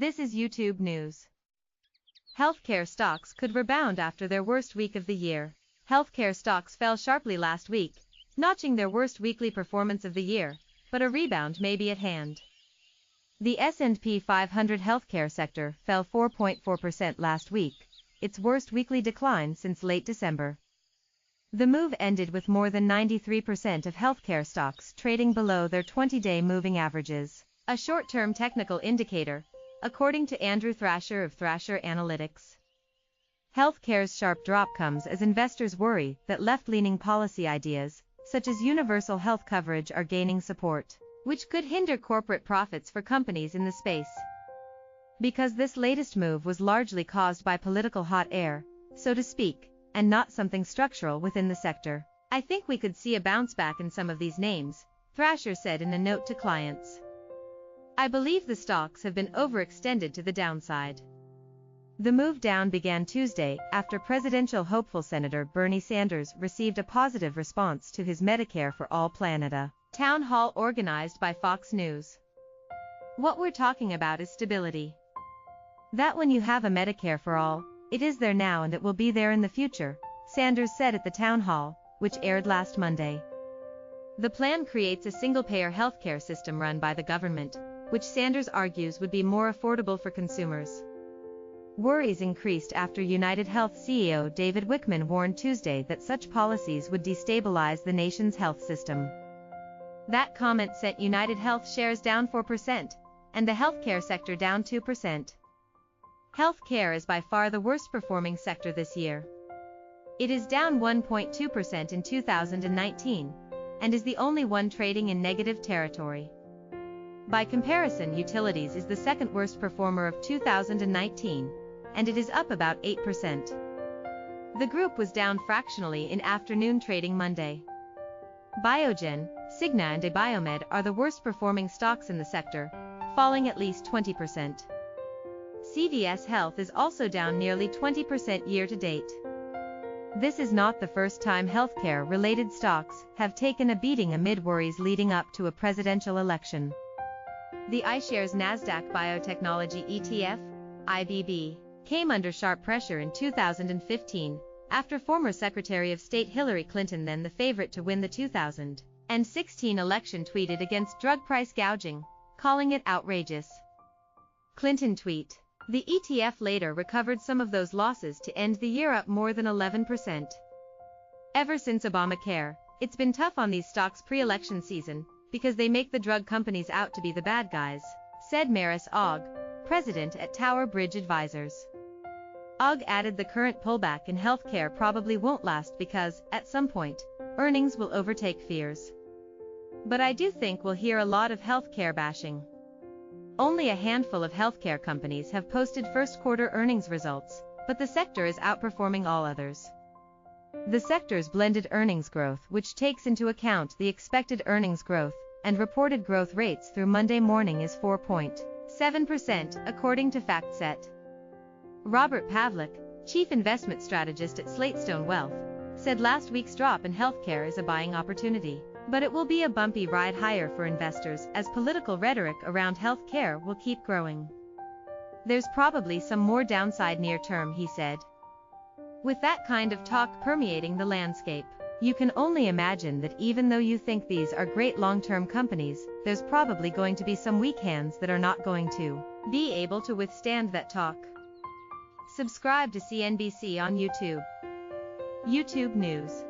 This is YouTube News. Healthcare stocks could rebound after their worst week of the year. Healthcare stocks fell sharply last week, notching their worst weekly performance of the year, but a rebound may be at hand. The S&P 500 healthcare sector fell 4.4% last week, its worst weekly decline since late December. The move ended with more than 93% of healthcare stocks trading below their 20-day moving averages, a short-term technical indicator, according to Andrew Thrasher of Thrasher Analytics. Healthcare's sharp drop comes as investors worry that left-leaning policy ideas, such as universal health coverage, are gaining support, which could hinder corporate profits for companies in the space. Because this latest move was largely caused by political hot air, so to speak, and not something structural within the sector, I think we could see a bounce back in some of these names, Thrasher said in a note to clients. I believe the stocks have been overextended to the downside. The move down began Tuesday after presidential hopeful Senator Bernie Sanders received a positive response to his Medicare for All plan at a town hall organized by Fox News. What we're talking about is stability. That when you have a Medicare for All, it is there now and it will be there in the future, Sanders said at the town hall, which aired last Monday. The plan creates a single-payer healthcare system run by the government, which Sanders argues would be more affordable for consumers. Worries increased after United Health CEO David Wickman warned Tuesday that such policies would destabilize the nation's health system. That comment sent United Health shares down 4%, and the healthcare sector down 2%. Healthcare is by far the worst performing sector this year. It is down 1.2% in 2019, and is the only one trading in negative territory. By comparison, utilities is the second worst performer of 2019, and it is up about 8%. The group was down fractionally in afternoon trading Monday. Biogen, Cigna and Abiomed are the worst performing stocks in the sector, falling at least 20%. CVS Health is also down nearly 20% year-to-date. This is not the first time healthcare-related stocks have taken a beating amid worries leading up to a presidential election. The iShares Nasdaq Biotechnology ETF, IBB, came under sharp pressure in 2015, after former Secretary of State Hillary Clinton, then the favorite to win the 2016 election, tweeted against drug price gouging, calling it outrageous. Clinton tweet. The ETF later recovered some of those losses to end the year up more than 11%. Ever since Obamacare, it's been tough on these stocks pre-election season, because they make the drug companies out to be the bad guys, said Maris Ogg, president at Tower Bridge Advisors. Ogg added the current pullback in healthcare probably won't last because, at some point, earnings will overtake fears. But I do think we'll hear a lot of healthcare bashing. Only a handful of healthcare companies have posted first-quarter earnings results, but the sector is outperforming all others. The sector's blended earnings growth, which takes into account the expected earnings growth and reported growth rates through Monday morning, is 4.7%, according to FactSet. Robert Pavlik, chief investment strategist at Slatestone Wealth, said last week's drop in healthcare is a buying opportunity, but it will be a bumpy ride higher for investors as political rhetoric around healthcare will keep growing. There's probably some more downside near term, he said. With that kind of talk permeating the landscape, you can only imagine that even though you think these are great long-term companies, there's probably going to be some weak hands that are not going to be able to withstand that talk. Subscribe to CNBC on YouTube. YouTube News.